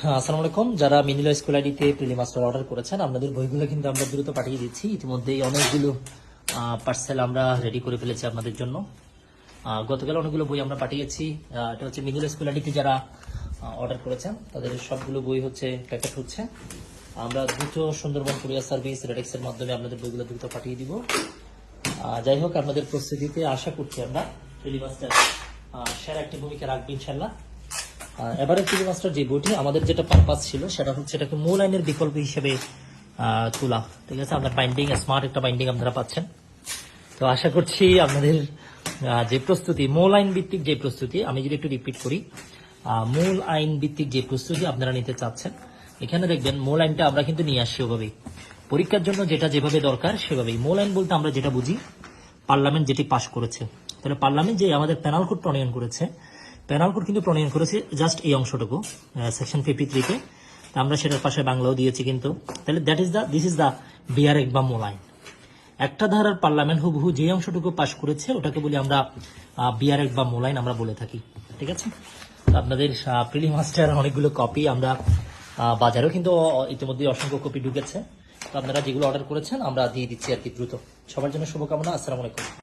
হ্যাঁ, আসসালামু আলাইকুম। যারা মিনিলো স্কুল আইডিতে প্রিলি মাস্টার অর্ডার করেছেন, আপনাদের বইগুলো কিন্তু আমরা দ্রুত পাঠিয়ে দিচ্ছি। ইতিমধ্যেই অনেকগুলো পার্সেল আমরা রেডি করে ফেলেছি আপনাদের জন্য। গতকাল অনেকগুলো বই আমরা পাঠিয়েছি। এটা হচ্ছে মিনিলো স্কুল আইডিতে যারা অর্ডার করেছেন তাদের সবগুলো বই হচ্ছে প্যাকেট হচ্ছে। আমরা দ্রুত সুন্দরবন কুরিয়ার সার্ভিস রেডেক্সের মাধ্যমে আপনাদের বইগুলো দ্রুত পাঠিয়ে দিব। যাই হোক, আপনাদের প্রস্তুতিতে আশা করছি আমরা প্রিলি মাস্টার সেরা একটি ভূমিকা রাখবো ইনশাল্লাহ। এবারে প্রিলি মাস্টার যে বইটি আমাদের যেটা পারপাস ছিল সেটা হচ্ছে এটাকে মূল আইনের বিকল্প হিসেবে তোলা। ঠিক আছে, আপনার বাইন্ডিং স্মার্ট একটা বাইন্ডিং আপনারা পাচ্ছেন। তো আশা করছি আপনাদের যে প্রস্তুতি, মূল আইন ভিত্তিক যে প্রস্তুতি, আমি যদি একটু রিপিট করি, মূল আইন ভিত্তিক যে প্রস্তুতি আপনারা নিতে চাচ্ছেন, এখানে দেখবেন মূল আইনটা আমরা কিন্তু নিয়ে আসছি ওভাবেই। পরীক্ষার জন্য যেটা যেভাবে দরকার সেভাবেই। মূল আইন বলতে আমরা যেটা বুঝি, পার্লামেন্ট যেটি পাশ করেছে, তাহলে পার্লামেন্ট যে আমাদের প্যানাল কোড প্রণয়ন করেছে, প্যানাল কোড কিন্তু প্রণয়ন করেছে জাস্ট এই অংশটুকু, সেকশন 53-তে। আমরা সেটার পাশে বাংলাও দিয়েছি কিন্তু। তাহলে দিস ইজ দ্য বিআরএক বা মূল আইন। একটা ধারার পার্লামেন্ট হুবহু যে অংশটুকু পাশ করেছে ওটাকে বলি আমরা বিআরএক বা মূল আইন আমরা বলে থাকি। ঠিক আছে, আপনাদের প্রিলি মাস্টার অনেকগুলো কপি আমরা বাজারেও কিন্তু ইতিমধ্যে অসংখ্য কপি ঢুকেছে। তো আপনারা যেগুলো অর্ডার করেছেন আমরা দিয়ে দিচ্ছি আর কি দ্রুত। সবার জন্য শুভকামনা। আসসালামু আলাইকুম।